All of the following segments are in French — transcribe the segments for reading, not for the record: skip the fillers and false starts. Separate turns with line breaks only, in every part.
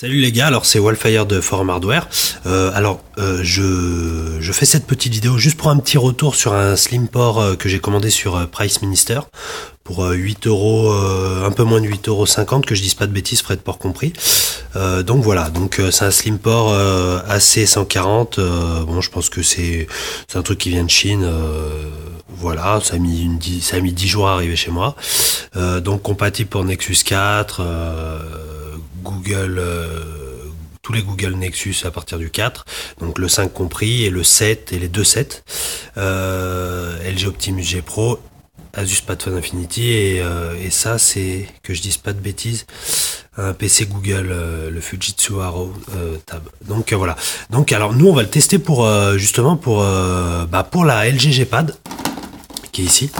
Salut les gars, alors c'est Wildfire de Forum Hardware. Je fais cette petite vidéo juste pour un petit retour sur un Slimport que j'ai commandé sur Price Minister pour 8 euros, un peu moins de 8,50 €, que je dise pas de bêtises, frais de port compris. Donc voilà, c'est un Slimport AC140. Bon, je pense que c'est un truc qui vient de Chine. Voilà, ça a mis 10 jours à arriver chez moi. Donc compatible pour Nexus 4. Google, tous les Google Nexus à partir du 4, donc le 5 compris, et le 7 et les deux 7, LG Optimus G Pro, Asus Padfone Infinity, et ça c'est, que je dise pas de bêtises, un PC Google, le Fujitsu Arrow Tab. Donc voilà. Donc alors nous on va le tester pour justement pour la LG G-Pad qui est ici.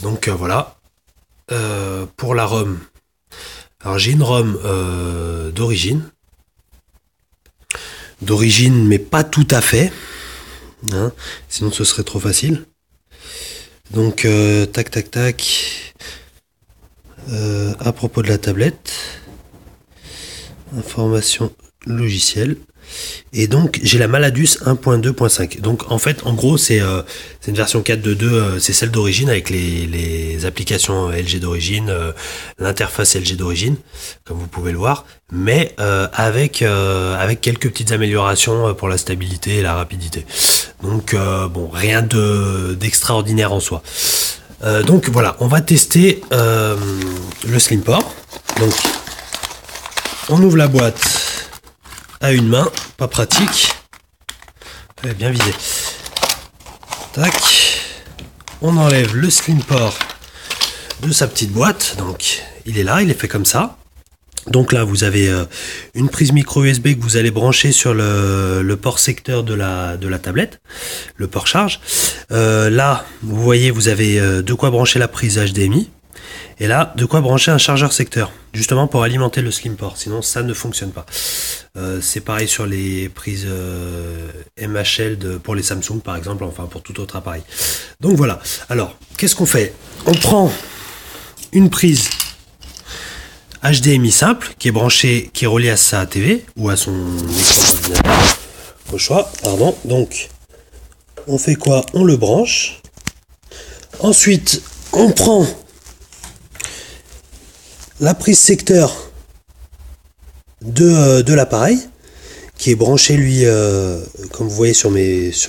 Donc voilà. Pour la ROM. Alors j'ai une ROM d'origine, mais pas tout à fait, hein, sinon ce serait trop facile. Donc tac. À propos de la tablette, information logicielle. Et donc j'ai la Maladus 1.2.5. Donc en fait, en gros, c'est une version 4.2.2, c'est celle d'origine avec les applications LG d'origine, l'interface LG d'origine, comme vous pouvez le voir, mais avec quelques petites améliorations pour la stabilité et la rapidité. Donc bon, rien d'extraordinaire en soi. Donc voilà, on va tester le Slimport. Donc on ouvre la boîte à une main, pas pratique. Elle est bien visée. Tac. On enlève le Slimport de sa petite boîte. Donc il est là, il est fait comme ça. Donc là vous avez une prise micro USB que vous allez brancher sur le port secteur de la tablette, le port charge. Là vous voyez, vous avez de quoi brancher la prise HDMI. Et là, de quoi brancher un chargeur secteur, justement pour alimenter le Slimport, sinon ça ne fonctionne pas. C'est pareil sur les prises MHL pour les Samsung par exemple, enfin pour tout autre appareil. Donc voilà, alors qu'est-ce qu'on fait? On prend une prise HDMI simple qui est branchée, qui est reliée à sa TV ou à son écran d'ordinateur, au choix, pardon. Donc on fait quoi? On le branche. Ensuite, on prend la prise secteur de l'appareil qui est branché lui comme vous voyez sur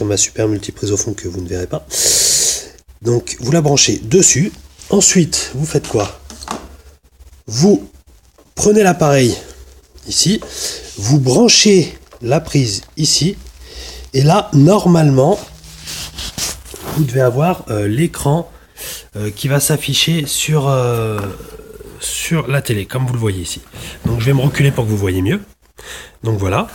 ma super multiprise au fond que vous ne verrez pas. Donc vous la branchez dessus. Ensuite vous faites quoi? Vous prenez l'appareil ici, vous branchez la prise ici, et là normalement vous devez avoir l'écran qui va s'afficher sur la télé, comme vous le voyez ici. Donc je vais me reculer pour que vous voyez mieux. Donc voilà.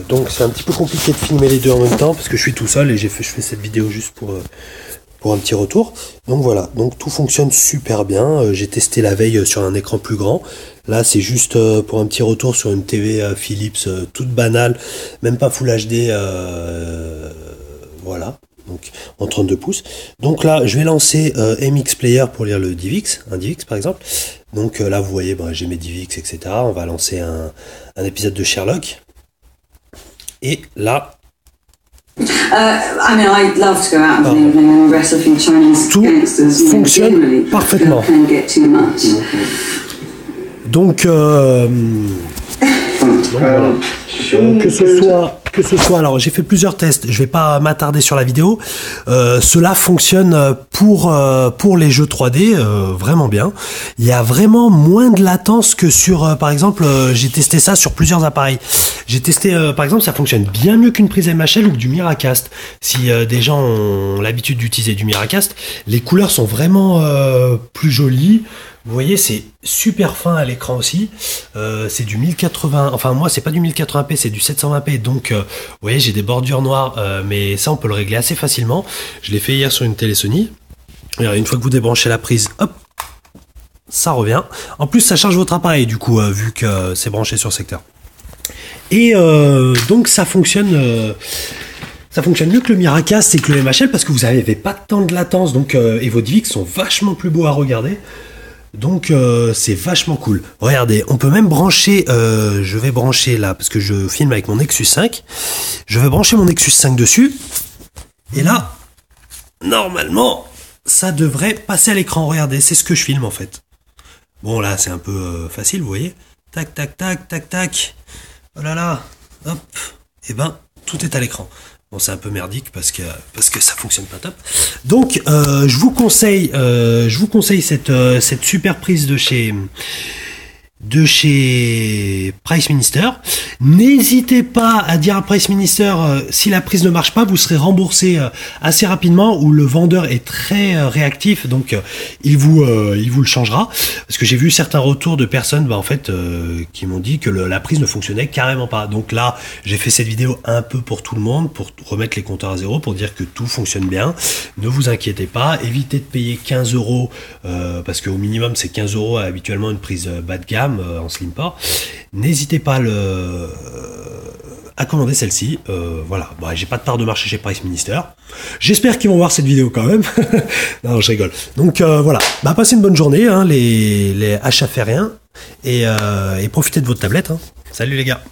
Donc c'est un petit peu compliqué de filmer les deux en même temps parce que je suis tout seul et je fais cette vidéo juste pour un petit retour. Donc voilà, donc tout fonctionne super bien. J'ai testé la veille sur un écran plus grand. Là c'est juste pour un petit retour sur une TV Philips toute banale, même pas Full HD. Voilà. Donc en 32 pouces. Donc là, je vais lancer MX Player pour lire le DivX, un DivX par exemple. Donc là, vous voyez, j'ai mes DivX, etc. On va lancer un épisode de Sherlock. Et là, tout fonctionne parfaitement. Donc voilà. Que ce soit, alors j'ai fait plusieurs tests, je vais pas m'attarder sur la vidéo. Cela fonctionne pour les jeux 3D vraiment bien. Il y a vraiment moins de latence que sur, par exemple, j'ai testé ça sur plusieurs appareils. J'ai testé, par exemple, ça fonctionne bien mieux qu'une prise MHL ou que du Miracast. Si des gens ont l'habitude d'utiliser du Miracast, les couleurs sont vraiment plus jolies. Vous voyez, c'est super fin à l'écran aussi. C'est du 1080, enfin moi c'est pas du 1080p, c'est du 720p. Donc vous voyez, j'ai des bordures noires, mais ça on peut le régler assez facilement. Je l'ai fait hier sur une télé Sony. Et une fois que vous débranchez la prise, hop, ça revient. En plus ça charge votre appareil du coup, vu que c'est branché sur secteur. Et donc ça fonctionne mieux que le Miracast et que le MHL parce que vous n'avez pas tant de latence, donc et vos DivX sont vachement plus beaux à regarder. Donc c'est vachement cool. Regardez, on peut même brancher, je vais brancher là, parce que je filme avec mon Nexus 5, je vais brancher mon Nexus 5 dessus, et là, normalement, ça devrait passer à l'écran. Regardez, c'est ce que je filme en fait. Bon là, c'est un peu facile, vous voyez. Tac, tac, tac, tac, tac. Oh là là, hop, et ben, tout est à l'écran. Bon, c'est un peu merdique parce que ça fonctionne pas top. Donc, je vous conseille cette super prise de chez Price Minister. N'hésitez pas à dire à Price Minister si la prise ne marche pas, vous serez remboursé assez rapidement, ou le vendeur est très réactif, donc il vous le changera. Parce que j'ai vu certains retours de personnes en fait qui m'ont dit que la prise ne fonctionnait carrément pas. Donc là, j'ai fait cette vidéo un peu pour tout le monde, pour remettre les compteurs à zéro, pour dire que tout fonctionne bien. Ne vous inquiétez pas, évitez de payer 15 €, parce qu'au minimum c'est 15 € habituellement une prise bas de gamme en slim port. N'hésitez pas à commander celle-ci. Voilà, bon, j'ai pas de part de marché chez Price Minister. J'espère qu'ils vont voir cette vidéo quand même. Non, je rigole. Donc voilà, passez une bonne journée, hein, les achats fait rien, et profitez de votre tablette. Hein. Salut les gars.